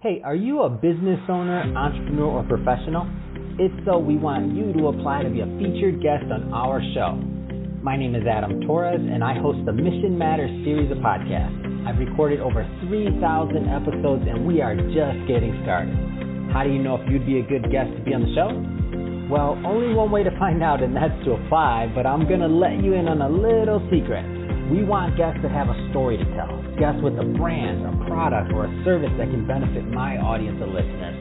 Hey, are you a business owner, entrepreneur, or professional? If so, we want you to apply to be a featured guest on our show. My name is Adam Torres, and I host the Mission Matters series of podcasts. I've recorded over 3,000 episodes, and we are just getting started. How do you know if you'd be a good guest to be on the show? Well, only one way to find out, and that's to apply, but I'm going to let you in on a little secret. We want guests that have a story to tell, guests with a brand, a product, or a service that can benefit my audience of listeners.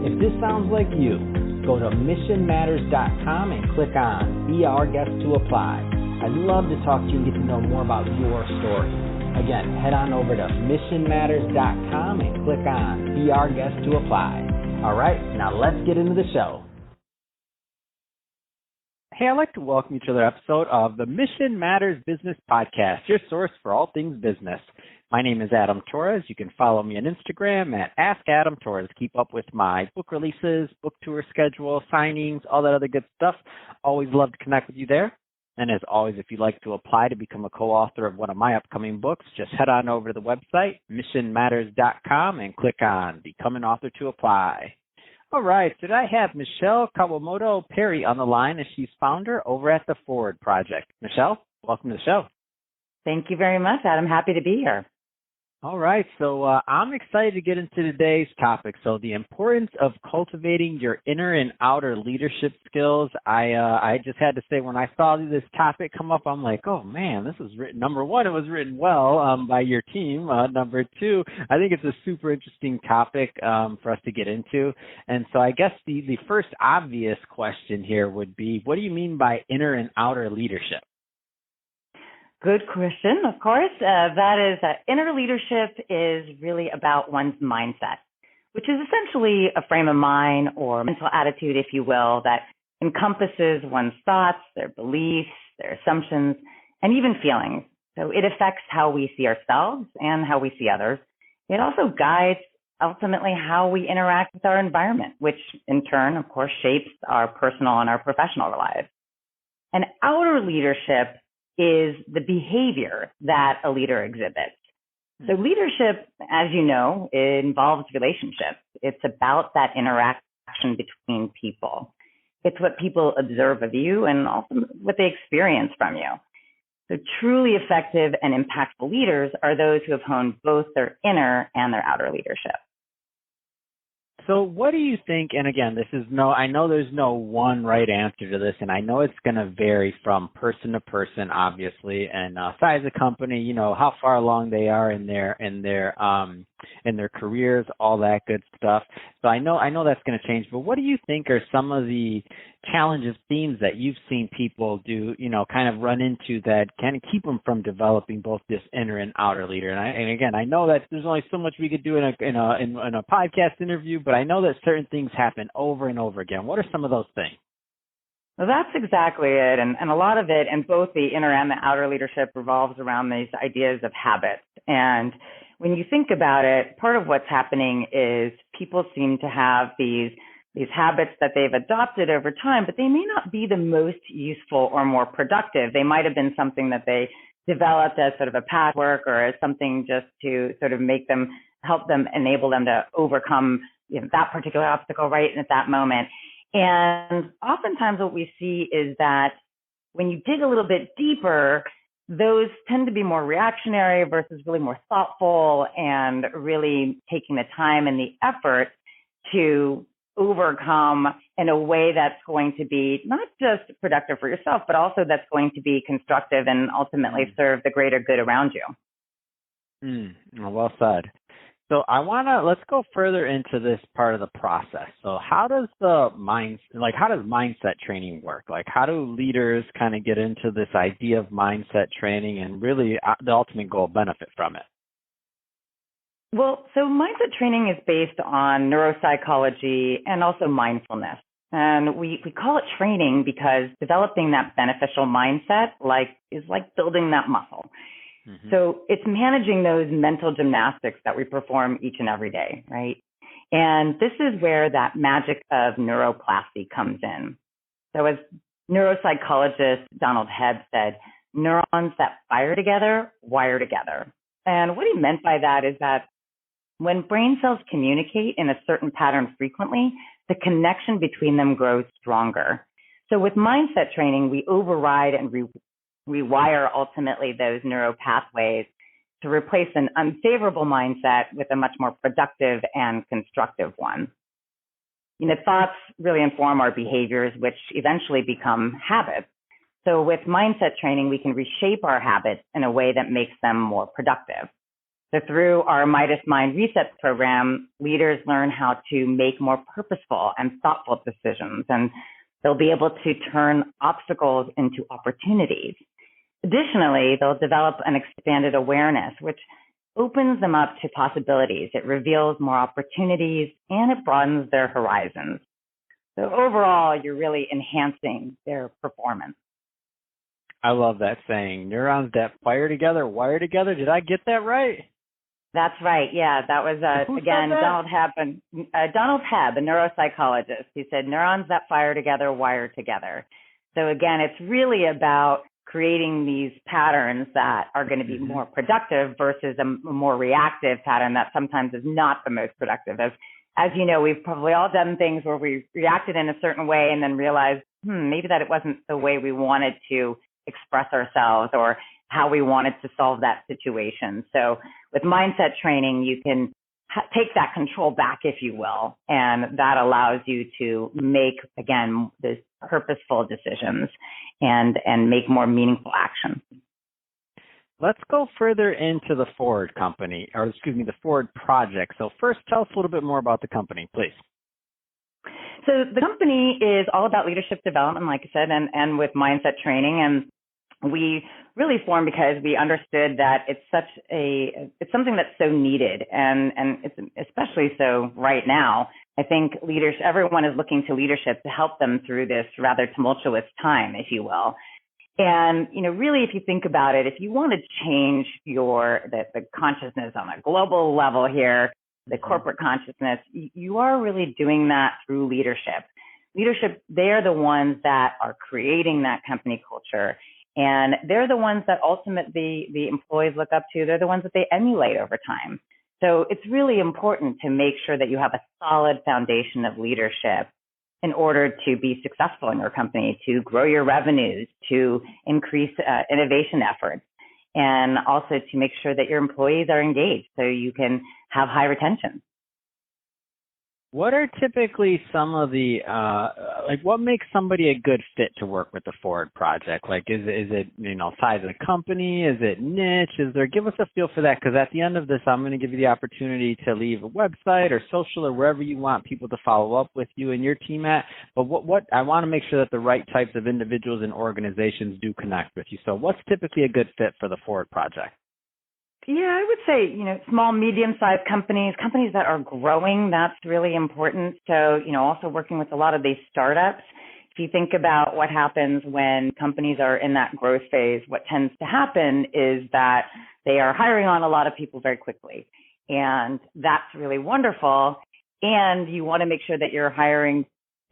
If this sounds like you, go to missionmatters.com and click on Be Our Guest to apply. I'd love to talk to you and get to know more about your story. Again, head on over to missionmatters.com and click on Be Our Guest to apply. All right, now let's get into the show. Hey, I'd like to welcome you to another episode of the Mission Matters Business Podcast, your source for all things business. My name is Adam Torres. You can follow me on Instagram at AskAdamTorres. Keep up with my book releases, book tour schedule, signings, all that other good stuff. Always love to connect with you there. And as always, if you'd like to apply to become a co-author of one of my upcoming books, just head on over to the website, missionmatters.com, and click on Become an Author to apply. All right, today I have Michele Kawamoto Perry on the line, and she's founder over at the Forward Project. Michele, welcome to the show. Thank you very much, Adam. Happy to be here. All right, so I'm excited to get into today's topic. So the importance of cultivating your inner and outer leadership skills. I just had to say, when I saw this topic come up, I'm like, oh man, this was written. Number one, it was written well by your team. Number two, I think it's a super interesting topic for us to get into. And so I guess the first obvious question here would be, what do you mean by inner and outer leadership? Good question, of course. Inner leadership is really about one's mindset, which is essentially a frame of mind or mental attitude, if you will, that encompasses one's thoughts, their beliefs, their assumptions, and even feelings. So it affects how we see ourselves and how we see others. It also guides ultimately how we interact with our environment, which in turn, of course, shapes our personal and our professional lives. And outer leadership is the behavior that a leader exhibits. So leadership, as you know, it involves relationships. It's about that interaction between people. It's what people observe of you and also what they experience from you. So truly effective and impactful leaders are those who have honed both their inner and their outer leadership. So what do you think, and again, I know there's no one right answer to this, and I know it's going to vary from person to person, obviously, and size of company, how far along they are in their careers, all that good stuff. So I know that's going to change, but what do you think are some of the challenges, themes that you've seen people do, kind of run into that kind of keep them from developing both this inner and outer leader? And again, I know that there's only so much we could do in a podcast interview, but I know that certain things happen over and over again. What are some of those things? Well, that's exactly it. And a lot of it, and both the inner and the outer leadership, revolves around these ideas of habits. And when you think about it, part of what's happening is people seem to have these habits that they've adopted over time, but they may not be the most useful or more productive. They might have been something that they developed as sort of a patchwork or as something just to sort of help them, enable them to overcome that particular obstacle right at that moment. And oftentimes what we see is that when you dig a little bit deeper, those tend to be more reactionary versus really more thoughtful and really taking the time and the effort to overcome in a way that's going to be not just productive for yourself, but also that's going to be constructive and ultimately serve the greater good around you. Well said. So let's go further into this part of the process. So how does mindset training work? Like, how do leaders kind of get into this idea of mindset training and really the ultimate goal benefit from it? Well, so mindset training is based on neuropsychology and also mindfulness. And we call it training because developing that beneficial mindset is like building that muscle. Mm-hmm. So it's managing those mental gymnastics that we perform each and every day, right? And this is where that magic of neuroplasty comes in. So as neuropsychologist Donald Hebb said, neurons that fire together, wire together. And what he meant by that is that When brain cells communicate in a certain pattern frequently, the connection between them grows stronger. So with mindset training, we override and rewire ultimately those neural pathways to replace an unfavorable mindset with a much more productive and constructive one. Thoughts really inform our behaviors, which eventually become habits. So with mindset training, we can reshape our habits in a way that makes them more productive. So through our Midas Mind Reset program, leaders learn how to make more purposeful and thoughtful decisions, and they'll be able to turn obstacles into opportunities. Additionally, they'll develop an expanded awareness, which opens them up to possibilities. It reveals more opportunities, and it broadens their horizons. So overall, you're really enhancing their performance. I love that saying, neurons that fire together, wire together. Did I get that right? That's right. Yeah, that was, again, Donald Hebb, a neuropsychologist. He said, neurons that fire together, wire together. So again, it's really about creating these patterns that are going to be more productive versus a more reactive pattern that sometimes is not the most productive. As you know, we've probably all done things where we reacted in a certain way and then realized, maybe that it wasn't the way we wanted to express ourselves or how we wanted to solve that situation. So with mindset training, you can take that control back, if you will, and that allows you to make, again, these purposeful decisions and make more meaningful action. Let's go further into the Forward company, or the Forward project. So first, tell us a little bit more about the company, please. So the company is all about leadership development, like I said, and with mindset training. And we really formed because we understood that it's something that's so needed, and it's especially so right now. I think everyone is looking to leadership to help them through this rather tumultuous time, if you will. And, really, if you think about it, if you want to change the consciousness on a global level here, the corporate consciousness, you are really doing that through leadership. Leadership, they're the ones that are creating that company culture. And they're the ones that ultimately the employees look up to. They're the ones that they emulate over time. So it's really important to make sure that you have a solid foundation of leadership in order to be successful in your company, to grow your revenues, to increase innovation efforts, and also to make sure that your employees are engaged so you can have high retention. What are typically some of the, what makes somebody a good fit to work with the Forward Project? Like, is it, size of the company? Is it niche? Give us a feel for that, because at the end of this, I'm going to give you the opportunity to leave a website or social or wherever you want people to follow up with you and your team at. But what I want to make sure that the right types of individuals and organizations do connect with you. So what's typically a good fit for the Forward Project? Yeah, I would say, small, medium-sized companies that are growing, that's really important. So, also working with a lot of these startups. If you think about what happens when companies are in that growth phase, what tends to happen is that they are hiring on a lot of people very quickly. And that's really wonderful. And you want to make sure that you're hiring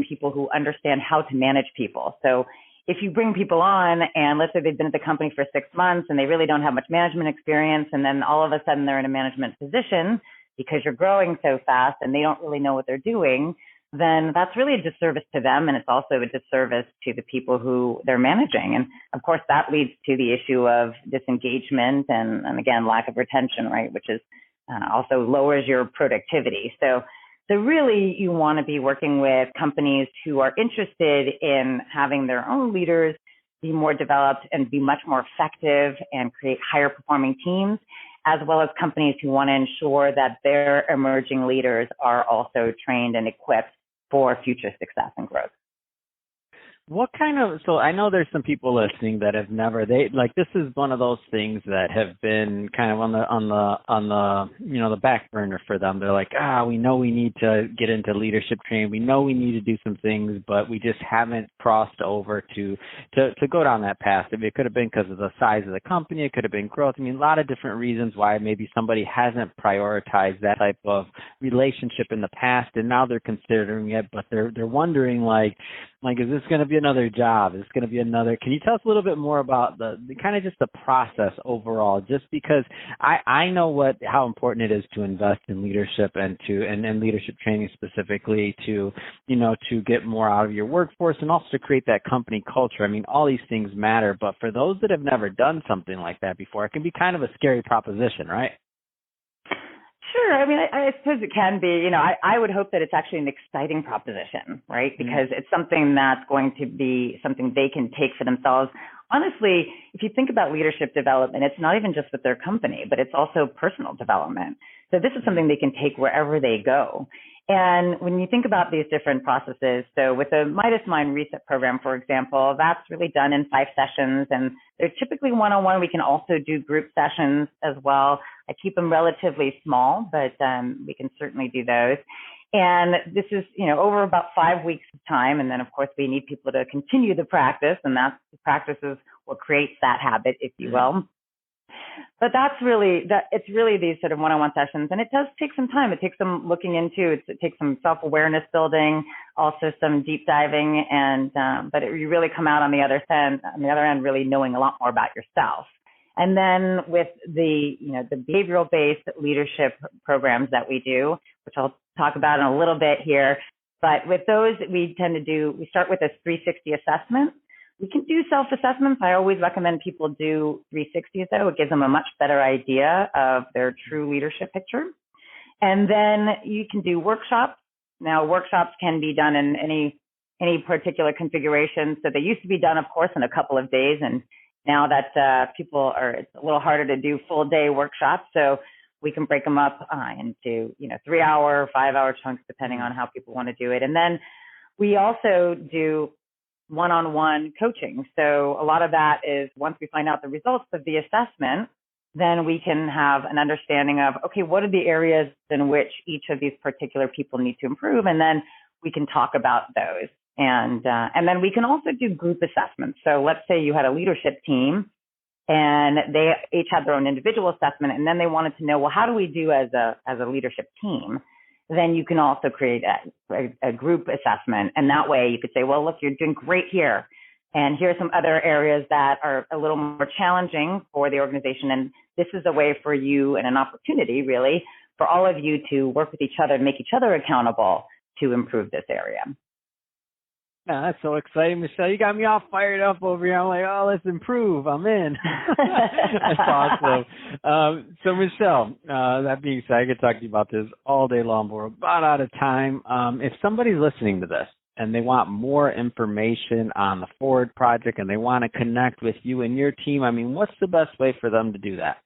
people who understand how to manage people. So if you bring people on and let's say they've been at the company for 6 months and they really don't have much management experience, and then all of a sudden they're in a management position because you're growing so fast and they don't really know what they're doing, then that's really a disservice to them. And it's also a disservice to the people who they're managing. And of course, that leads to the issue of disengagement and again, lack of retention, right? Which is also lowers your productivity. So really, you want to be working with companies who are interested in having their own leaders be more developed and be much more effective and create higher performing teams, as well as companies who want to ensure that their emerging leaders are also trained and equipped for future success and growth. So I know there's some people listening that have this is one of those things that have been kind of on the back burner for them. They're like, we know we need to get into leadership training. We know we need to do some things, but we just haven't crossed over to go down that path. It could have been because of the size of the company. It could have been growth. A lot of different reasons why maybe somebody hasn't prioritized that type of relationship in the past, and now they're considering it, but they're wondering is this going to be be another job. It's going to be another. Can you tell us a little bit more about the kind of just the process overall? Just because I know how important it is to invest in leadership and leadership training specifically to get more out of your workforce and also to create that company culture. I mean, all these things matter, but for those that have never done something like that before, it can be kind of a scary proposition, right? Sure. I mean, I suppose it can be. I would hope that it's actually an exciting proposition, right? Because it's something that's going to be something they can take for themselves. Honestly, if you think about leadership development, it's not even just with their company, but it's also personal development. So this is something they can take wherever they go. And when you think about these different processes, so with the Midas Mind Reset program, for example, that's really done in 5 sessions, and they're typically one-on-one. We can also do group sessions as well. I keep them relatively small, but we can certainly do those. And this is, over about 5 weeks of time. And then, of course, we need people to continue the practice, and that's the practice is what creates that habit, if you will. But it's really these sort of one-on-one sessions, and it does take some time. It takes some looking into, it takes some self-awareness building, also some deep diving, but you really come out on the other end really knowing a lot more about yourself. And then with the behavioral-based leadership programs that we do, which I'll talk about in a little bit here, but with those we start with a 360 assessment. We can do self-assessments. I always recommend people do 360s, though. It gives them a much better idea of their true leadership picture. And then you can do workshops. Now, workshops can be done in any particular configuration. So they used to be done, of course, in a couple of days. And now that it's a little harder to do full-day workshops. So we can break them up into 3-hour, 5-hour chunks, depending on how people want to do it. And then we also do one-on-one coaching. So a lot of that is once we find out the results of the assessment, then we can have an understanding of, okay, what are the areas in which each of these particular people need to improve? And then we can talk about those. And then we can also do group assessments. So let's say you had a leadership team and they each had their own individual assessment, and then they wanted to know, well, how do we do as a leadership team? Then you can also create a group assessment. And that way you could say, well, look, you're doing great here. And here are some other areas that are a little more challenging for the organization. And this is a way for you and an opportunity, really, for all of you to work with each other and make each other accountable to improve this area. Yeah, that's so exciting, Michele. You got me all fired up over here. I'm like, oh, let's improve. I'm in. That's awesome. So, Michele, that being said, I could talk to you about this all day long, but we're about out of time. If somebody's listening to this and they want more information on the Forward Project and they want to connect with you and your team, I mean, what's the best way for them to do that?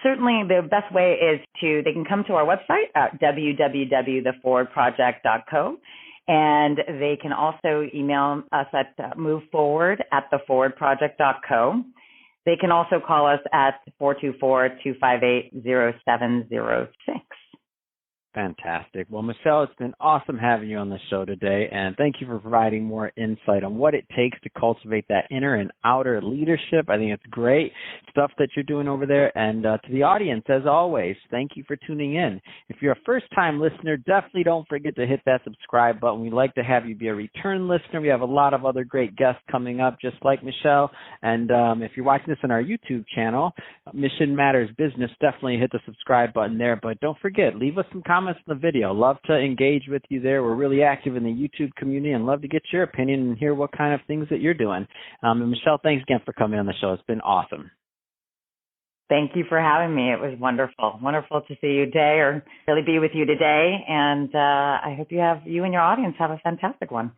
Certainly, the best way is they can come to our website at www.theforwardproject.co. And they can also email us at moveforward@theforwardproject.co. They can also call us at 424-258-0706. Fantastic. Well, Michele, it's been awesome having you on the show today, and thank you for providing more insight on what it takes to cultivate that inner and outer leadership. I think it's great stuff that you're doing over there. And to the audience, as always, thank you for tuning in. If you're a first-time listener, definitely don't forget to hit that subscribe button. We'd like to have you be a return listener. We have a lot of other great guests coming up, just like Michele. And if you're watching this on our YouTube channel, Mission Matters Business, definitely hit the subscribe button there. But don't forget, leave us some comments in the video. Love to engage with you there. We're really active in the YouTube community and love to get your opinion and hear what kind of things that you're doing. And Michele, thanks again for coming on the show. It's been awesome. Thank you for having me. It was wonderful. Wonderful to see you today, or really be with you today. And I hope you and your audience have a fantastic one.